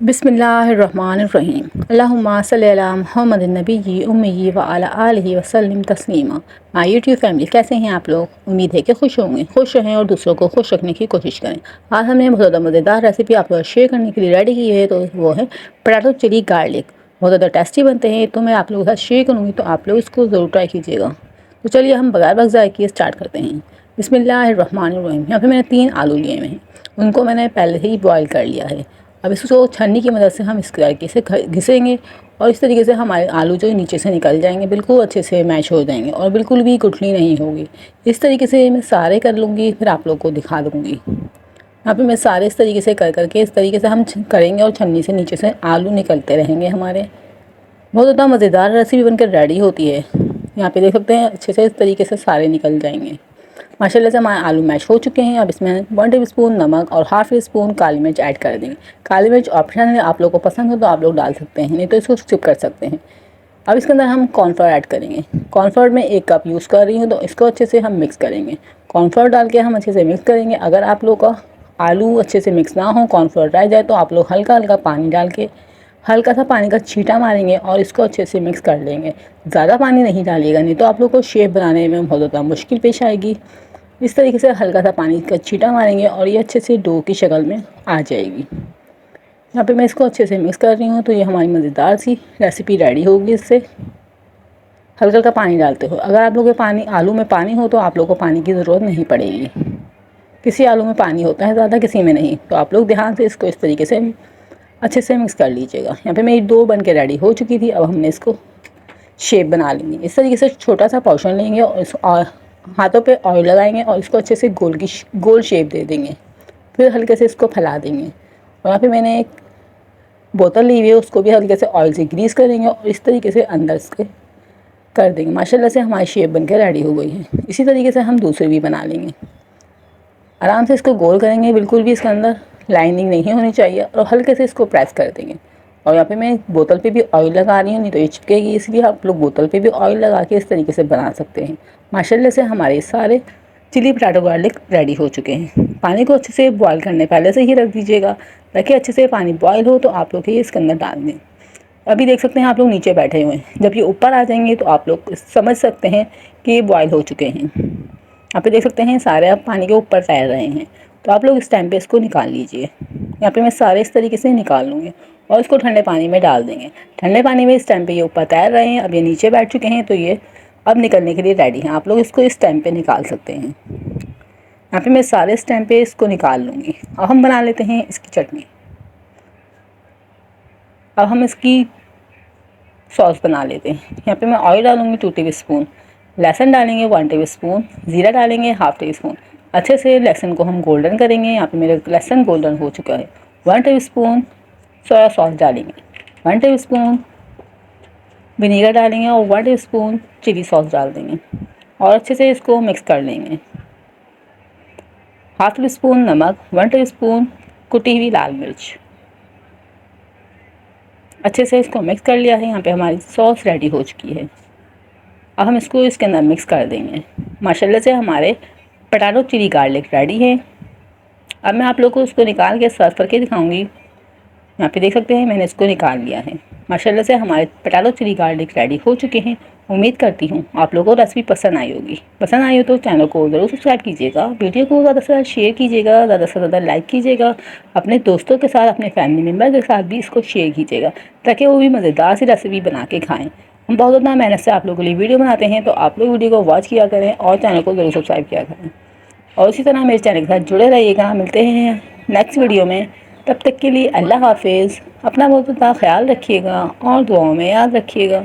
बिस्मिल्लाहिर्रहमानिर्रहीम। अल्लाहुम्मा सल्लि अला मुहम्मदिन नबिय्यि उम्मिय्यि व अला आलिहि व सल्लिम तस्लीमा। माय यूट्यूब फैमिली, कैसे हैं आप लोग? उम्मीद है कि खुश होंगे, खुश रहें और दूसरों को खुश रखने की कोशिश करें। आज हमने बहुत ज़्यादा मज़ेदार रेसिपी आप लोग शेयर करने के लिए रेडी की है, तो वो है पोटैटो चिली गार्लिक। बहुत ज़्यादा टेस्टी बनते हैं, तो मैं आप लोगों के साथ शेयर करूँगी, तो आप लोग इसको ज़रूर ट्राई कीजिएगा। तो चलिए हम बगैर वक्त ज़ाया किए स्टार्ट करते हैं। बिस्मिल्लाहिर्रहमानिर्रहीम। यहाँ पे मैंने 3 आलू लिए हुए हैं, उनको मैंने पहले ही बॉयल कर लिया है। अब इसको छन्नी की मदद से हम इस तरीके से घिसेंगे और इस तरीके से हमारे आलू जो नीचे से निकल जाएंगे, बिल्कुल अच्छे से मैश हो जाएंगे और बिल्कुल भी गुठली नहीं होगी। इस तरीके से मैं सारे कर लूँगी, फिर आप लोग को दिखा दूँगी। यहाँ पे मैं सारे इस तरीके से कर करके इस तरीके से हम करेंगे और छन्नी से नीचे से आलू निकलते रहेंगे हमारे। बहुत ज़्यादा मज़ेदार रेसिपी बनकर रेडी होती है। यहाँ पे देख सकते हैं अच्छे से इस तरीके से सारे निकल जाएंगे। माशाल्लाह से हमारे आलू मैश हो चुके हैं। अब इसमें 1 टेबलस्पून नमक और हाफ टी स्पून काली मिर्च ऐड कर देंगे। काली मिर्च ऑप्शनल है, आप लोगों को पसंद हो तो आप लोग डाल सकते हैं, नहीं तो इसको स्किप कर सकते हैं। अब इसके अंदर हम कॉर्नफ्लोर ऐड करेंगे। कॉर्नफ्लोर में 1 कप यूज़ कर रही हूँ, तो इसको अच्छे से हम मिक्स करेंगे। कॉर्नफ्लोर डाल के हम अच्छे से मिक्स करेंगे। अगर आप लोग का आलू अच्छे से मिक्स ना हो, कॉर्नफ्लोर रह जाए, तो आप लोग हल्का हल्का पानी डाल के हल्का सा पानी का छींटा मारेंगे और इसको अच्छे से मिक्स कर लेंगे। ज़्यादा पानी नहीं डालिएगा, नहीं तो आप लोग को शेप बनाने में बहुत ज़्यादा मुश्किल पेश आएगी। इस तरीके से हल्का सा पानी का छींटा मारेंगे और ये अच्छे से डो की शक्ल में आ जाएगी। यहाँ पे मैं इसको अच्छे से मिक्स कर रही हूँ, तो ये हमारी मज़ेदार सी रेसिपी रेडी होगी। इससे हल्का हल्का पानी डालते हो। अगर आप लोगों के आलू में पानी हो, तो आप लोगों को पानी की ज़रूरत नहीं पड़ेगी। किसी आलू में पानी होता है ज़्यादा, किसी में नहीं, तो आप लोग ध्यान से इसको इस तरीके से अच्छे से मिक्स कर लीजिएगा। यहाँ पे मेरी डो बन के रेडी हो चुकी थी। अब हमने इसको शेप बना लेंगे। इस तरीके से छोटा सा पोर्शन लेंगे और हाथों पे ऑयल लगाएंगे और इसको अच्छे से गोल शेप दे देंगे। फिर हल्के से इसको फैला देंगे। और यहाँ पे मैंने एक बोतल ली हुई है, उसको भी हल्के से ऑयल से ग्रीस करेंगे और इस तरीके से अंदर इसके कर देंगे। माशाल्लाह से हमारी शेप बन के रेडी हो गई है। इसी तरीके से हम दूसरे भी बना लेंगे। आराम से इसको गोल करेंगे, बिल्कुल भी इसके अंदर लाइनिंग नहीं होनी चाहिए, और हल्के से इसको प्रेस कर देंगे। और यहाँ पे मैं बोतल पे भी ऑयल लगा रही हूँ, नहीं तो ये चिपकेगी, इसलिए आप लोग बोतल पे भी ऑयल लगा के इस तरीके से बना सकते हैं। माशाल्लाह से हमारे सारे चिली पोटैटो गार्लिक रेडी हो चुके हैं। पानी को अच्छे से बॉयल करने पहले से ही रख दीजिएगा, ताकि अच्छे से पानी बॉयल हो तो आप लोग ये इसके अंदर डाल दें। अभी देख सकते हैं आप लोग नीचे बैठे हुए हैं। जब ये ऊपर आ जाएंगे तो आप लोग समझ सकते हैं कि ये बॉयल हो चुके हैं। यहाँ पे देख सकते हैं सारे आप पानी के ऊपर तैर रहे हैं, तो आप लोग इस टाइम पे इसको निकाल लीजिए। यहाँ पे मैं सारे इस तरीके से निकाल लूँगी और इसको ठंडे पानी में डाल देंगे। ठंडे पानी में इस टाइम पे ये ऊपर तैर रहे हैं, अब ये नीचे बैठ चुके हैं, तो ये अब निकलने के लिए रेडी हैं। आप लोग इसको इस टाइम पे निकाल सकते हैं। यहाँ पे मैं सारे इस टाइम पे इसको निकाल लूँगी। अब हम बना लेते हैं इसकी चटनी। अब हम इसकी सॉस बना लेते हैं। यहाँ पे मैं ऑयल डालूँगी 2 टेबल स्पून, लहसुन डालेंगे 1 टेबल स्पून, ज़ीरा डालेंगे हाफ टी स्पून। अच्छे से लहसुन को हम गोल्डन करेंगे। यहाँ पे मेरा लहसुन गोल्डन हो चुका है। 1 टेबल स्पून सोया सॉस डालेंगे, 1 टेबल स्पून विनीगर डालेंगे और 1 टेबल स्पून चिली सॉस डाल देंगे और अच्छे से इसको मिक्स कर लेंगे। हाफ टी स्पून नमक, 1 टेबल स्पून कुटी हुई लाल मिर्च। अच्छे से इसको मिक्स कर लिया है। यहाँ पे हमारी सॉस रेडी हो चुकी है। अब हम इसको इसके अंदर मिक्स कर देंगे। माशाल्लाह से हमारे पोटैटो चिली गार्लिक रेडी है। अब मैं आप लोग को उसको निकाल के सर्व करके दिखाऊंगी। यहाँ पे देख सकते हैं मैंने इसको निकाल लिया है। माशाल्लाह से हमारे पोटैटो चिली गार्लिक रेडी हो चुके हैं। उम्मीद करती हूँ आप लोगों को रेसिपी पसंद आई होगी। पसंद आई हो तो चैनल को ज़रूर सब्सक्राइब कीजिएगा, वीडियो को ज़्यादा से ज़्यादा शेयर कीजिएगा, ज़्यादा से ज़्यादा लाइक कीजिएगा। अपने दोस्तों के साथ, अपने फैमिली मेम्बर के साथ भी इसको शेयर कीजिएगा, ताकि वो भी मज़ेदार सी रेसिपी बना के खाएँ। हम बहुत ज़्यादा मेहनत से आप लोगों के लिए वीडियो बनाते हैं, तो आप लोग वीडियो को वॉच किया करें और चैनल को ज़रूर सब्सक्राइब किया करें। और इसी तरह मेरे चैनल के साथ जुड़े रहिएगा। मिलते हैं नेक्स्ट वीडियो में, तब तक के लिए अल्लाह हाफिज़। अपना बहुत ज़्यादा ख्याल रखिएगा और दुआओं में याद रखिएगा।